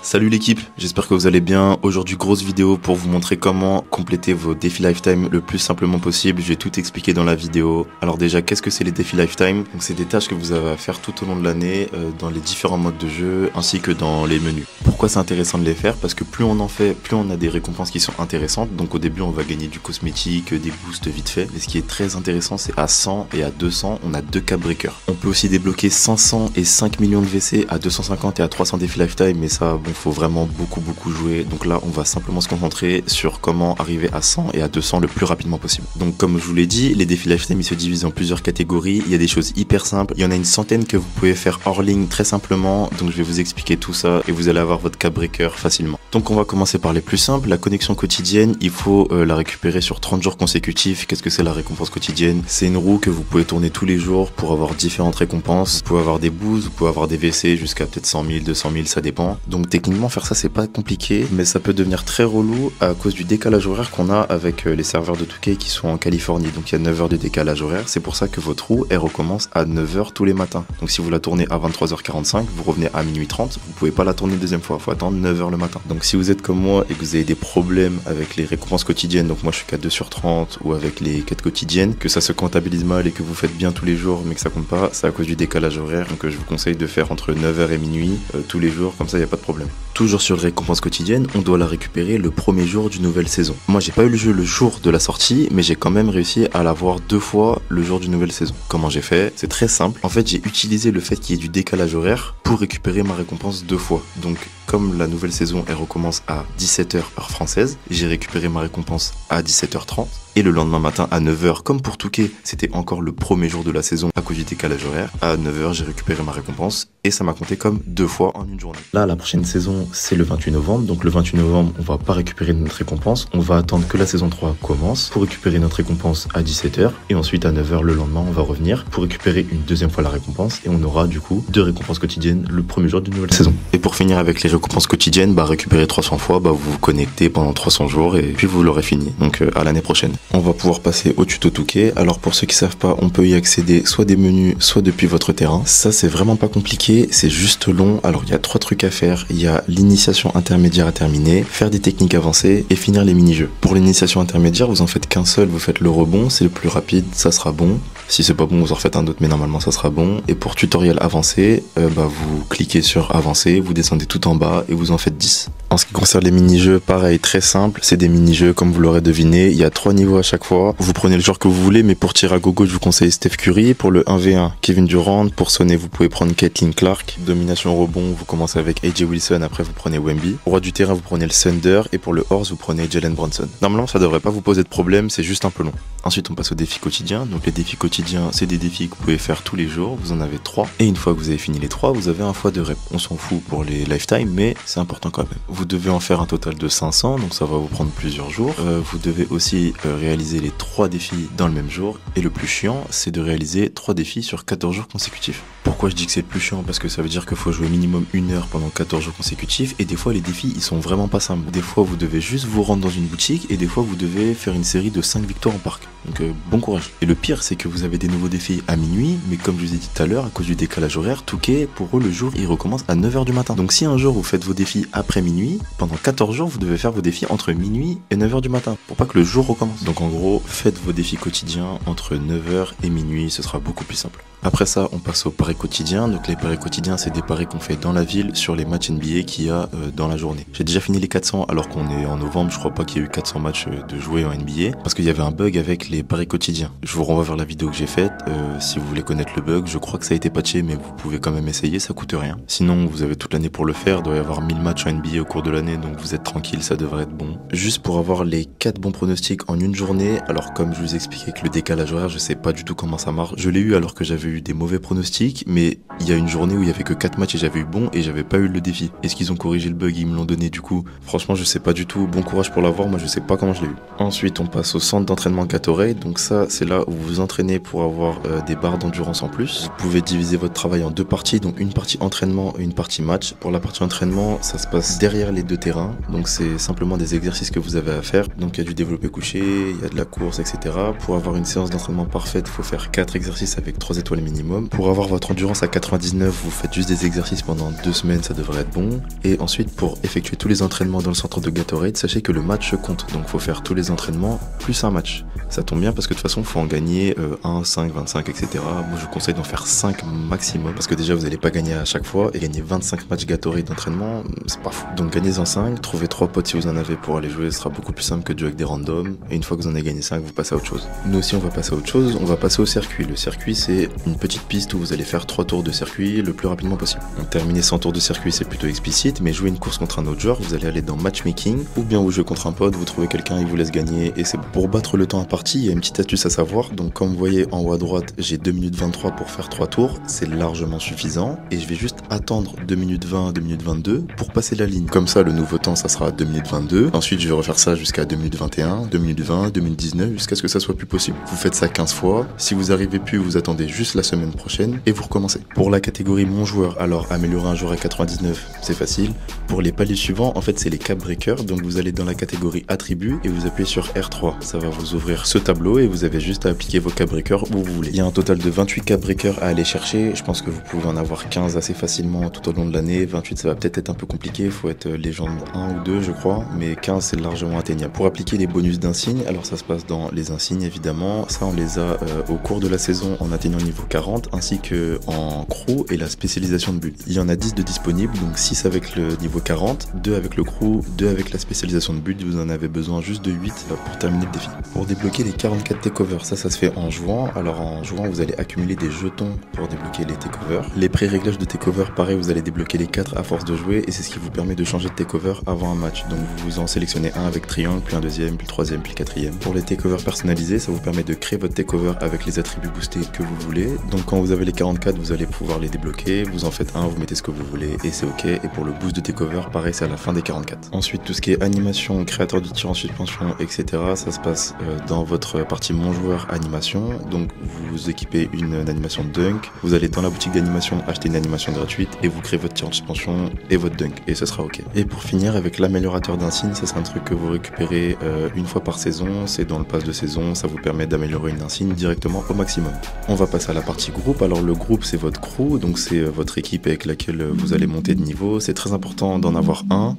Salut l'équipe, j'espère que vous allez bien. Aujourd'hui, grosse vidéo pour vous montrer comment compléter vos défis Lifetime le plus simplement possible. Je vais tout expliquer dans la vidéo. Alors déjà, qu'est-ce que c'est les défis Lifetime? Donc c'est des tâches que vous avez à faire tout au long de l'année dans les différents modes de jeu ainsi que dans les menus. Pourquoi c'est intéressant de les faire? Parce que plus on en fait, plus on a des récompenses qui sont intéressantes. Donc au début, on va gagner du cosmétique, des boosts vite fait. Mais ce qui est très intéressant, c'est à 100 et à 200, on a 2 cap breakers. On peut aussi débloquer 500 et 5 millions de VC à 250 et à 300 défis Lifetime, mais ça, bon, faut vraiment beaucoup jouer. Donc là, on va simplement se concentrer sur comment arriver à 100 et à 200 le plus rapidement possible. Donc comme je vous l'ai dit, les défis Lifetime, ils se divisent en plusieurs catégories. Il y a des choses hyper simples. Il y en a une centaine que vous pouvez faire hors ligne très simplement. Donc je vais vous expliquer tout ça et vous allez avoir votre cap breaker facilement. Donc on va commencer par les plus simples. La connexion quotidienne, il faut la récupérer sur 30 jours consécutifs. Qu'est-ce que c'est la récompense quotidienne? C'est une roue que vous pouvez tourner tous les jours pour avoir différentes récompenses. Vous pouvez avoir des boosts, vous pouvez avoir des VC jusqu'à peut-être 100 000, 200 000, ça dépend. Donc techniquement, faire ça, c'est pas compliqué, mais ça peut devenir très relou à cause du décalage horaire qu'on a avec les serveurs de 2K qui sont en Californie. Donc il y a 9 heures de décalage horaire. C'est pour ça que votre roue, elle recommence à 9 heures tous les matins. Donc si vous la tournez à 23h45, vous revenez à minuit 30, vous pouvez pas la tourner une deuxième fois. Il faut attendre 9 heures le matin. Donc si vous êtes comme moi et que vous avez des problèmes avec les récompenses quotidiennes, donc moi je suis qu'à 2 sur 30 ou avec les quêtes quotidiennes, que ça se comptabilise mal et que vous faites bien tous les jours mais que ça compte pas, c'est à cause du décalage horaire. Donc je vous conseille de faire entre 9h et minuit tous les jours, comme ça il n'y a pas de problème. Toujours sur les récompenses quotidiennes, on doit la récupérer le premier jour d'une nouvelle saison. Moi j'ai pas eu le jeu le jour de la sortie, mais j'ai quand même réussi à l'avoir 2 fois le jour d'une nouvelle saison. Comment j'ai fait? C'est très simple. En fait, j'ai utilisé le fait qu'il y ait du décalage horaire pour récupérer ma récompense 2 fois. Donc comme la nouvelle saison elle recommence à 17h heure française, j'ai récupéré ma récompense à 17h30 et le lendemain matin à 9h, comme pour Touquet, c'était encore le premier jour de la saison à cause du décalage horaire. À 9h, j'ai récupéré ma récompense et ça m'a compté comme 2 fois en une journée. Là, la prochaine saison, c'est le 28 novembre. Donc le 28 novembre, on va pas récupérer notre récompense. On va attendre que la saison 3 commence pour récupérer notre récompense à 17h. Et ensuite, à 9h le lendemain, on va revenir pour récupérer une deuxième fois la récompense. Et on aura du coup 2 récompenses quotidiennes le premier jour d'une nouvelle saison. Et pour finir avec les récompenses quotidiennes, récupérer 300 fois, vous vous connectez pendant 300 jours et puis vous l'aurez fini. Donc à l'année prochaine. On va pouvoir passer au tuto Touquet. Alors pour ceux qui savent pas, on peut y accéder soit des menus, soit depuis votre terrain. Ça c'est vraiment pas compliqué, c'est juste long. Alors il y a 3 trucs à faire. Il y a l'initiation intermédiaire à terminer, faire des techniques avancées et finir les mini-jeux. Pour l'initiation intermédiaire, vous en faites qu'un seul, vous faites le rebond, c'est le plus rapide, ça sera bon. Si c'est pas bon, vous en refaites un autre, mais normalement ça sera bon. Et pour tutoriel avancé, vous cliquez sur avancer, vous descendez tout en bas et vous en faites 10. En ce qui concerne les mini-jeux, pareil, très simple, c'est des mini-jeux comme vous l'aurez deviné, il y a 3 niveaux à chaque fois. Vous prenez le joueur que vous voulez, mais pour tirer à gogo, je vous conseille Steph Curry. Pour le 1v1, Kevin Durant. Pour sonner, vous pouvez prendre Caitlin Clark. Domination rebond, vous commencez avec AJ Wilson, après vous prenez Wemby. Au roi du terrain, vous prenez le Thunder, et pour le horse, vous prenez Jalen Brunson. Normalement, ça devrait pas vous poser de problème, c'est juste un peu long. Ensuite, on passe aux défis quotidiens. Donc les défis quotidiens, c'est des défis que vous pouvez faire tous les jours, vous en avez 3. Et une fois que vous avez fini les 3, vous avez un fois de rep. On s'en fout pour les lifetime, mais c'est important quand même. Vous devez en faire un total de 500, donc ça va vous prendre plusieurs jours. Vous devez aussi réaliser les 3 défis dans le même jour. Et le plus chiant, c'est de réaliser 3 défis sur 14 jours consécutifs. Pourquoi je dis que c'est le plus chiant? Parce que ça veut dire qu'il faut jouer minimum 1 heure pendant 14 jours consécutifs. Et des fois, les défis, ils sont vraiment pas simples. Des fois, vous devez juste vous rendre dans une boutique. Et des fois, vous devez faire une série de 5 victoires en parc. Donc bon courage. Et le pire, c'est que vous avez des nouveaux défis à minuit. Mais comme je vous ai dit tout à l'heure, à cause du décalage horaire, Touquet, pour eux, le jour, il recommence à 9h du matin. Donc si un jour, vous faites vos défis après minuit, pendant 14 jours, vous devez faire vos défis entre minuit et 9h du matin. Pour pas que le jour recommence. Donc en gros, faites vos défis quotidiens entre 9h et minuit, ce sera beaucoup plus simple. Après ça, on passe aux paris quotidiens. Donc les paris quotidiens, c'est des paris qu'on fait dans la ville sur les matchs NBA qu'il y a dans la journée. J'ai déjà fini les 400 alors qu'on est en novembre. Je crois pas qu'il y a eu 400 matchs de jouer en NBA parce qu'il y avait un bug avec les paris quotidiens. Je vous renvoie vers la vidéo que j'ai faite. Si vous voulez connaître le bug, je crois que ça a été patché, mais vous pouvez quand même essayer, ça coûte rien. Sinon, vous avez toute l'année pour le faire. Il doit y avoir 1000 matchs en NBA au cours de l'année, donc vous êtes tranquille, ça devrait être bon. Juste pour avoir les 4 bons pronostics en une journée. Alors comme je vous expliquais que le décalage horaire, je sais pas du tout comment ça marche. Je l'ai eu alors que j'avais eu des mauvais pronostics, mais il y a une journée où il y avait que 4 matchs et j'avais eu bon et j'avais pas eu le défi. Est-ce qu'ils ont corrigé le bug, ils me l'ont donné du coup? Franchement, je sais pas du tout. Bon courage pour l'avoir, moi je sais pas comment je l'ai eu. Ensuite, on passe au centre d'entraînement Gatorade. Donc ça, c'est là où vous vous entraînez pour avoir des barres d'endurance en plus. Vous pouvez diviser votre travail en 2 parties, donc une partie entraînement et une partie match. Pour la partie entraînement, ça se passe derrière les 2 terrains. Donc c'est simplement des exercices que vous avez à faire. Donc il y a du développé couché, il y a de la course, etc. Pour avoir une séance d'entraînement parfaite, il faut faire 4 exercices avec 3 étoiles le minimum. Pour avoir votre endurance à 99, vous faites juste des exercices pendant 2 semaines, ça devrait être bon. Et ensuite, pour effectuer tous les entraînements dans le centre de Gatorade, sachez que le match compte. Donc faut faire tous les entraînements plus un match. Ça tombe bien parce que de toute façon, il faut en gagner 1, 5, 25, etc. Moi, je vous conseille d'en faire 5 maximum parce que déjà, vous n'allez pas gagner à chaque fois et gagner 25 matchs Gatorade d'entraînement, c'est pas fou. Donc gagnez-en 5, trouvez 3 potes si vous en avez pour aller jouer, ce sera beaucoup plus simple que de jouer avec des randoms. Et une fois que vous en avez gagné 5, vous passez à autre chose. Nous aussi, on va passer à autre chose, on va passer au circuit. Le circuit, c'est une petite piste où vous allez faire 3 tours de circuit le plus rapidement possible. Donc terminer 100 tours de circuit, c'est plutôt explicite, mais jouer une course contre un autre joueur, vous allez aller dans matchmaking, ou bien vous jouez contre un pote, vous trouvez quelqu'un, il vous laisse gagner, et c'est bon. Pour battre le temps imparti, il y a une petite astuce à savoir. Donc comme vous voyez en haut à droite, j'ai 2 minutes 23 pour faire 3 tours, c'est largement suffisant, et je vais juste attendre 2 minutes 20, 2 minutes 22 pour passer la ligne. Comme ça, le nouveau temps, ça sera 2 minutes 22. Ensuite, je vais refaire ça jusqu'à 2 minutes 21, 2 minutes 20, 2 minutes 19, jusqu'à ce que ça soit plus possible. Vous faites ça 15 fois. Si vous arrivez plus, vous attendez juste la semaine prochaine et vous recommencez. Pour la catégorie mon joueur, alors améliorer un joueur à 99, c'est facile. Pour les paliers suivants, en fait, c'est les cap breakers. Donc vous allez dans la catégorie attributs et vous appuyez sur R3. Ça va vous ouvrir ce tableau et vous avez juste à appliquer vos cap breakers où vous voulez. Il y a un total de 28 cap breakers à aller chercher. Je pense que vous pouvez en avoir 15 assez facilement tout au long de l'année. 28, ça va peut-être être un peu compliqué. Il faut être légende 1 ou 2, je crois. Mais 15, c'est largement atteignable. Pour appliquer les bonus d'insignes, alors ça se passe dans les insignes, évidemment. Ça, on les a au cours de la saison en atteignant niveau 40, ainsi que en crew et la spécialisation de build. Il y en a 10 de disponibles, donc 6 avec le niveau 40, 2 avec le crew, 2 avec la spécialisation de build. Vous en avez besoin juste de 8 pour terminer le défi. Pour débloquer les 44 takeovers, ça se fait en jouant. Alors en jouant, vous allez accumuler des jetons pour débloquer les takeovers. Les pré-réglages de takeover, pareil, vous allez débloquer les 4 à force de jouer et c'est ce qui vous permet de changer de takeover avant un match. Donc vous en sélectionnez un avec triangle, puis un deuxième, puis le troisième, puis le quatrième. Pour les takeovers personnalisés, ça vous permet de créer votre takeover avec les attributs boostés que vous voulez. Donc quand vous avez les 44, vous allez pouvoir les débloquer. Vous en faites un, vous mettez ce que vous voulez et c'est ok. Et pour le boost de takeover, pareil, c'est à la fin des 44. Ensuite, tout ce qui est animation, créateur de tir en suspension, etc. Ça se passe dans votre partie mon joueur animation. Donc vous équipez une animation de dunk. Vous allez dans la boutique d'animation acheter une animation gratuite et vous créez votre tir en suspension et votre dunk et ce sera ok. Et pour finir avec l'améliorateur d'insigne, ça c'est un truc que vous récupérez une fois par saison. C'est dans le pass de saison, ça vous permet d'améliorer une insigne directement au maximum. On va passer à la partie groupe. Alors le groupe c'est votre crew, donc c'est votre équipe avec laquelle vous allez monter de niveau. C'est très important d'en avoir un.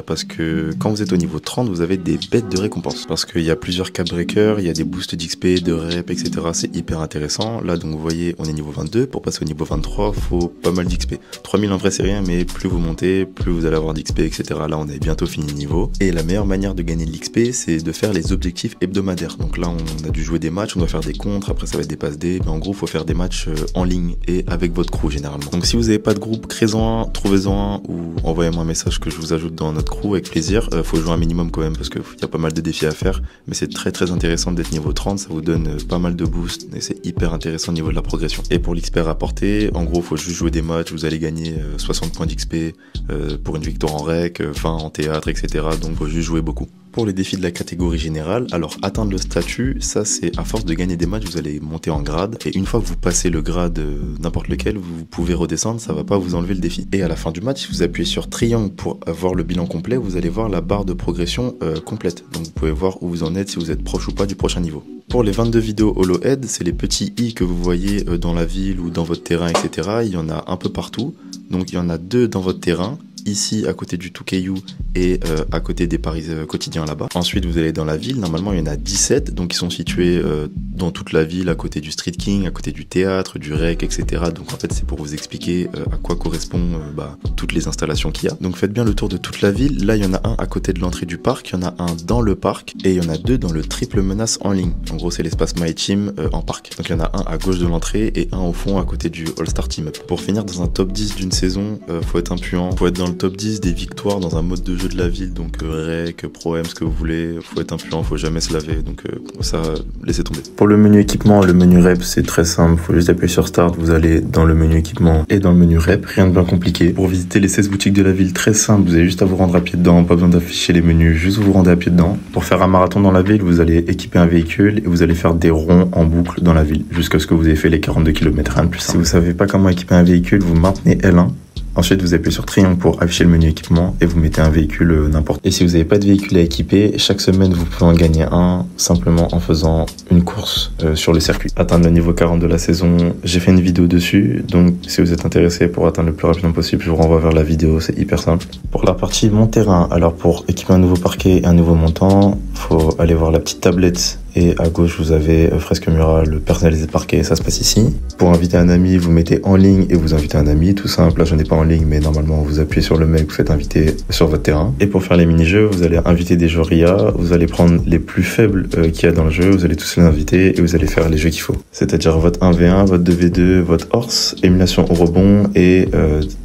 Parce que quand vous êtes au niveau 30, vous avez des bêtes de récompenses. Parce qu'il y a plusieurs cap breakers, il y a des boosts d'XP, de rep, etc. C'est hyper intéressant. Là, donc vous voyez, on est niveau 22. Pour passer au niveau 23, faut pas mal d'XP. 3000 en vrai, c'est rien, mais plus vous montez, plus vous allez avoir d'XP, etc. Là, on est bientôt fini le niveau. Et la meilleure manière de gagner de l'XP, c'est de faire les objectifs hebdomadaires. Donc là, on a dû jouer des matchs, on doit faire des contres, après ça va être des passes D. Mais en gros, faut faire des matchs en ligne et avec votre crew généralement. Donc si vous n'avez pas de groupe, créez-en un, trouvez-en un ou envoyez-moi un message que je vous ajoute dans notre crew avec plaisir. Faut jouer un minimum quand même parce qu'il y a pas mal de défis à faire, mais c'est très intéressant d'être niveau 30, ça vous donne pas mal de boost et c'est hyper intéressant au niveau de la progression. Et pour l'XP rapporté, en gros faut juste jouer des matchs, vous allez gagner 60 points d'XP pour une victoire en rec, 20 en théâtre, etc. Donc faut juste jouer beaucoup. Pour les défis de la catégorie générale, alors atteindre le statut, ça c'est à force de gagner des matchs, vous allez monter en grade et une fois que vous passez le grade n'importe lequel, vous pouvez redescendre, ça va pas vous enlever le défi. Et à la fin du match, si vous appuyez sur triangle pour avoir le bilan complet, vous allez voir la barre de progression complète. Donc vous pouvez voir où vous en êtes, si vous êtes proche ou pas du prochain niveau. Pour les 22 vidéos Holo Head, c'est les petits i que vous voyez dans la ville ou dans votre terrain, etc. Il y en a un peu partout. Donc il y en a 2 dans votre terrain. Ici à côté du Toucaillou et à côté des paris quotidiens là-bas. Ensuite vous allez dans la ville, normalement il y en a 17, donc ils sont situés dans toute la ville, à côté du Street King, à côté du théâtre, du rec, etc. Donc en fait c'est pour vous expliquer à quoi correspond toutes les installations qu'il y a. Donc faites bien le tour de toute la ville. Là il y en a un à côté de l'entrée du parc, il y en a un dans le parc et il y en a 2 dans le triple menace en ligne. En gros c'est l'espace My Team en parc. Donc il y en a un à gauche de l'entrée et un au fond à côté du All-Star Team Up. Pour finir dans un top 10 d'une saison, faut être impuant, faut être dans le top 10 des victoires dans un mode de jeu de la ville, donc rec, pro-M, ce que vous voulez, faut être impuant, faut jamais se laver, donc ça, laissez tomber. Pour le menu équipement, le menu rep, c'est très simple, faut juste appuyer sur Start, vous allez dans le menu équipement et dans le menu rep, rien de bien compliqué. Pour visiter les 16 boutiques de la ville, très simple, vous avez juste à vous rendre à pied dedans, pas besoin d'afficher les menus, juste vous rendez à pied dedans. Pour faire un marathon dans la ville, vous allez équiper un véhicule et vous allez faire des ronds en boucle dans la ville, jusqu'à ce que vous ayez fait les 42 km, rien de plus simple. Si vous savez pas comment équiper un véhicule, vous maintenez L1. Ensuite, vous appuyez sur triangle pour afficher le menu équipement et vous mettez un véhicule n'importe. Et si vous n'avez pas de véhicule à équiper, chaque semaine, vous pouvez en gagner un simplement en faisant une course sur le circuit. Atteindre le niveau 40 de la saison, j'ai fait une vidéo dessus. Donc, si vous êtes intéressé pour atteindre le plus rapidement possible, je vous renvoie vers la vidéo. C'est hyper simple. Pour la partie mon terrain, alors pour équiper un nouveau parquet et un nouveau montant, faut aller voir la petite tablette. Et à gauche, vous avez fresque murale, le personnalisé de parquet, ça se passe ici. Pour inviter un ami, vous mettez en ligne et vous invitez un ami, tout simple. Là, je n'ai pas en ligne, mais normalement, vous appuyez sur le mec, vous faites inviter sur votre terrain. Et pour faire les mini-jeux, vous allez inviter des joueurs IA, vous allez prendre les plus faibles qu'il y a dans le jeu, vous allez tous les inviter et vous allez faire les jeux qu'il faut. C'est-à-dire votre 1v1, votre 2v2, votre horse, élimination au rebond et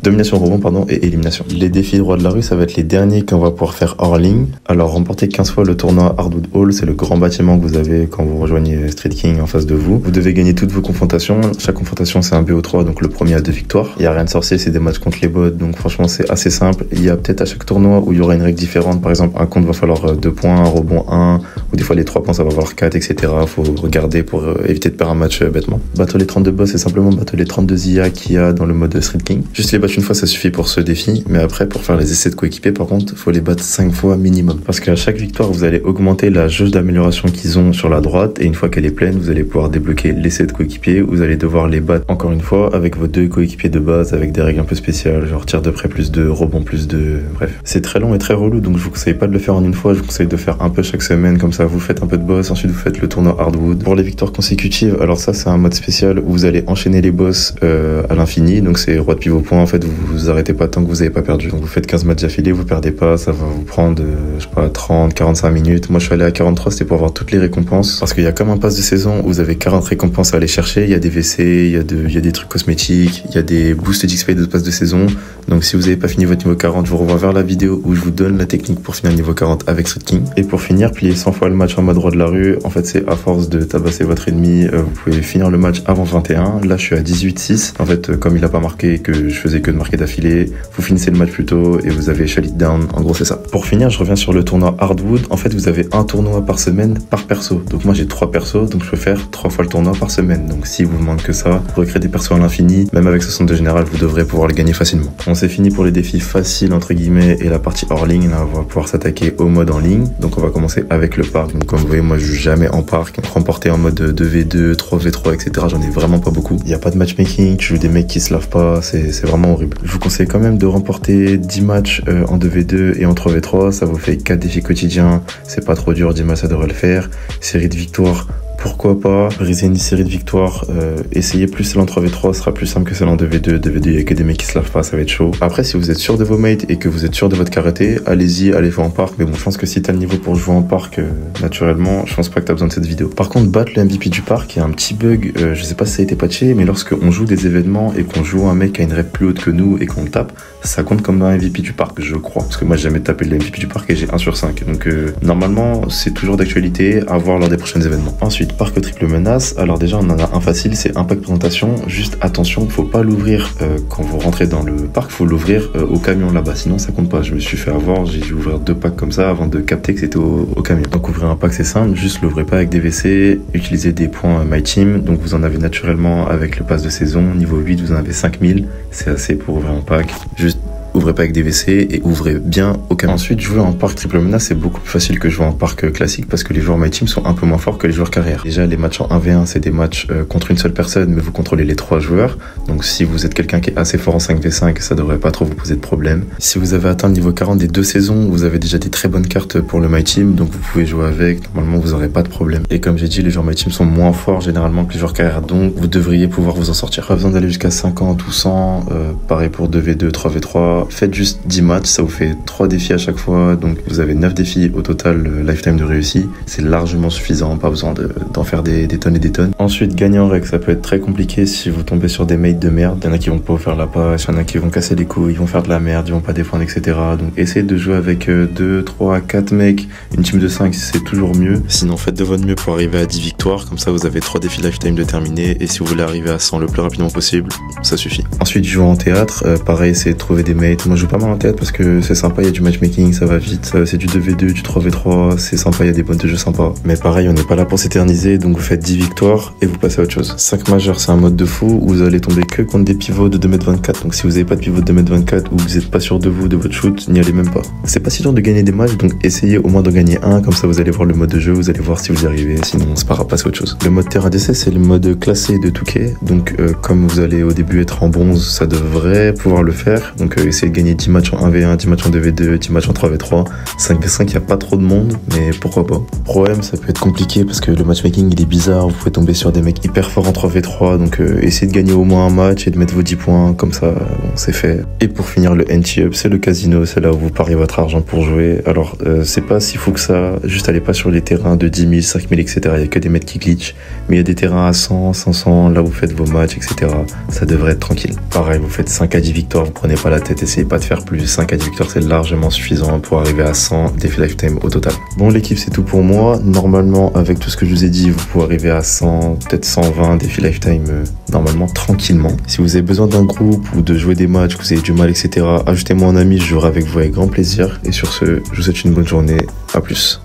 domination au rebond, pardon, et élimination. Les défis droit de la rue, ça va être les derniers qu'on va pouvoir faire hors ligne. Alors, remporter 15 fois le tournoi Hardwood Hall, c'est le grand bâtiment que vous avez quand vous rejoignez Street King en face de vous. Vous devez gagner toutes vos confrontations. Chaque confrontation, c'est un BO3, donc le premier a 2 victoires. Il n'y a rien de sorcier, c'est des matchs contre les bots, donc franchement, c'est assez simple. Il y a peut-être à chaque tournoi où il y aura une règle différente. Par exemple, un compte va falloir 2 points, un rebond 1, ou des fois les 3 points, ça va valoir 4, etc. Faut regarder pour éviter de perdre un match bêtement. Battre les 32 boss, c'est simplement battre les 32 IA qu'il y a dans le mode Street King. Juste les battre une fois, ça suffit pour ce défi, mais après, pour faire les essais de coéquipier, par contre, faut les battre 5 fois minimum. Parce qu'à chaque victoire, vous allez augmenter la jauge d'amélioration qu'ils ont sur la droite, et une fois qu'elle est pleine, vous allez pouvoir débloquer l'essai de coéquipier. Vous allez devoir les battre encore une fois avec vos 2 coéquipiers de base, avec des règles un peu spéciales, genre tir de près plus 2, rebond plus 2, bref. C'est très long et très relou, donc je vous conseille pas de le faire en une fois, je vous conseille de faire un peu chaque semaine, comme ça vous faites un peu de boss, ensuite vous faites le tournoi Hardwood. Pour les victoires consécutives, alors ça c'est un mode spécial où vous allez enchaîner les boss à l'infini, donc c'est roi de pivot point, en fait vous arrêtez pas tant que vous avez pas perdu. Donc vous faites 15 matchs d'affilée, vous perdez pas, ça va vous prendre, je sais pas, 30, 45 minutes. Moi je suis allé à 43, c'était pour avoir toutes les récompenses, parce qu'il y a comme un pass de saison où vous avez 40 récompenses à aller chercher, il y a des WC, il y a des trucs cosmétiques, il y a des boosts d'XP de pass de saison. Donc si vous n'avez pas fini votre niveau 40, je vous renvoie vers la vidéo où je vous donne la technique pour finir le niveau 40 avec Street King. Et pour finir, plier 100 fois le match en mode droit de la rue. En fait, c'est à force de tabasser votre ennemi, vous pouvez finir le match avant 21. Là, je suis à 18-6. En fait, comme il a pas marqué et que je faisais que de marquer d'affilée, vous finissez le match plus tôt et vous avez shut it down. En gros, c'est ça. Pour finir, je reviens sur le tournoi Hardwood. En fait, vous avez un tournoi par semaine par perso. Donc moi, j'ai 3 persos, donc je peux faire 3 fois le tournoi par semaine. Donc si vous manque que ça, vous recréez des persos à l'infini. Même avec 62 général, vous devrez pouvoir le gagner facilement. On s'est fini pour les défis faciles entre guillemets et la partie hors ligne. Là, on va pouvoir s'attaquer au mode en ligne. Donc on va commencer avec le parc. Donc comme vous voyez, moi je joue jamais en parc. Remporter en mode 2v2, 3v3, etc. J'en ai vraiment pas beaucoup. Il n'y a pas de matchmaking, je joue des mecs qui se lavent pas, c'est vraiment horrible. Je vous conseille quand même de remporter 10 matchs en 2v2 et en 3v3. Ça vous fait 4 défis quotidiens. C'est pas trop dur, 10 matchs ça devrait le faire. Série de victoires. Pourquoi pas briser une série de victoires, essayer plus celle en 3v3 sera plus simple que celle en 2v2. 2v2, il y a que des mecs qui se lavent pas, ça va être chaud. Après, si vous êtes sûr de vos mates et que vous êtes sûr de votre karaté, allez-y, allez jouer en parc. Mais bon, je pense que si t'as le niveau pour jouer en parc, naturellement, je pense pas que t'as besoin de cette vidéo. Par contre, battre le MVP du parc, il y a un petit bug, je sais pas si ça a été patché, mais lorsque on joue des événements et qu'on joue un mec qui a une rep plus haute que nous et qu'on le tape, ça compte comme un MVP du parc, je crois. Parce que moi, j'ai jamais tapé le MVP du parc et j'ai 1 sur 5. Donc, normalement, c'est toujours d'actualité à voir lors des prochains événements. Ensuite, parc triple menace. Alors déjà, on en a un facile, c'est impact présentation. Juste attention, faut pas l'ouvrir quand vous rentrez dans le parc, faut l'ouvrir au camion là-bas. Sinon, ça compte pas. Je me suis fait avoir, j'ai dû ouvrir 2 packs comme ça avant de capter que c'était au camion. Donc, ouvrir un pack, c'est simple. Juste l'ouvrez pas avec des WC. Utilisez des points My Team. Donc, vous en avez naturellement avec le pass de saison. Niveau 8, vous en avez 5000. C'est assez pour ouvrir un pack. Juste ouvrez pas avec des WC et ouvrez bien au camion. Ensuite, jouer en parc triple menace, c'est beaucoup plus facile que jouer en parc classique parce que les joueurs My Team sont un peu moins forts que les joueurs carrière. Déjà, les matchs en 1v1, c'est des matchs contre une seule personne, mais vous contrôlez les 3 joueurs. Donc, si vous êtes quelqu'un qui est assez fort en 5v5, ça devrait pas trop vous poser de problème. Si vous avez atteint le niveau 40 des 2 saisons, vous avez déjà des très bonnes cartes pour le My Team, donc vous pouvez jouer avec. Normalement, vous aurez pas de problème. Et comme j'ai dit, les joueurs My Team sont moins forts généralement que les joueurs carrière, donc vous devriez pouvoir vous en sortir. Pas besoin d'aller jusqu'à 50 ou 100, pareil pour 2v2, 3v3. Faites juste 10 matchs, ça vous fait 3 défis à chaque fois, donc vous avez 9 défis au total lifetime de réussi. C'est largement suffisant, pas besoin d'en faire des tonnes et des tonnes. Ensuite, gagner en règle, ça peut être très compliqué si vous tombez sur des mates de merde. Il y en a qui vont pas vous faire la passe, il y en a qui vont casser les couilles, ils vont faire de la merde, ils vont pas défendre, etc. Donc essayez de jouer avec 2, 3, 4 mecs, une team de 5, c'est toujours mieux. Sinon, faites de votre mieux pour arriver à 10 victoires, comme ça vous avez 3 défis lifetime de terminer, et si vous voulez arriver à 100 le plus rapidement possible, ça suffit. Ensuite, jouer en théâtre, pareil, c'est de trouver des mates Ultimate. Moi je joue pas mal en tête parce que c'est sympa, il y a du matchmaking, ça va vite, c'est du 2v2, du 3v3, c'est sympa, il y a des modes de jeu sympas. Mais pareil, on n'est pas là pour s'éterniser, donc vous faites 10 victoires et vous passez à autre chose. 5 majeurs, c'est un mode de fou où vous allez tomber que contre des pivots de 2m24. Donc si vous n'avez pas de pivot de 2m24 ou vous n'êtes pas sûr de vous, de votre shoot, n'y allez même pas. C'est pas si dur de gagner des matchs, donc essayez au moins d'en gagner un, comme ça vous allez voir le mode de jeu, vous allez voir si vous y arrivez, sinon c'est pas grave, passez à autre chose. Le mode terrain d'essai, c'est le mode classé de 2K, donc comme vous allez au début être en bronze, ça devrait pouvoir le faire. Donc essayez de gagner 10 matchs en 1v1, 10 matchs en 2v2, 10 matchs en 3v3, 5v5, il n'y a pas trop de monde, mais pourquoi pas. Pro-M, ça peut être compliqué parce que le matchmaking il est bizarre, vous pouvez tomber sur des mecs hyper forts en 3v3, donc essayez de gagner au moins un match et de mettre vos 10 points, comme ça bon, c'est fait. Et pour finir, le NT-Up, c'est le casino, c'est là où vous pariez votre argent pour jouer. Alors c'est pas si fou que ça, juste allez pas sur les terrains de 10 000, 5 000, etc. Il y a que des mecs qui glitch, mais il y a des terrains à 100, 500, là où vous faites vos matchs, etc. Ça devrait être tranquille. Pareil, vous faites 5 à 10 victoires, vous prenez pas la tête, essayez pas de faire plus. 5 à 10 victoires, c'est largement suffisant pour arriver à 100 défis lifetime au total. Bon, l'équipe, c'est tout pour moi. Normalement, avec tout ce que je vous ai dit, vous pouvez arriver à 100, peut-être 120 défis lifetime, normalement, tranquillement. Si vous avez besoin d'un groupe ou de jouer des matchs, que vous avez du mal, etc., ajoutez-moi en ami, je jouerai avec vous avec grand plaisir. Et sur ce, je vous souhaite une bonne journée. À plus.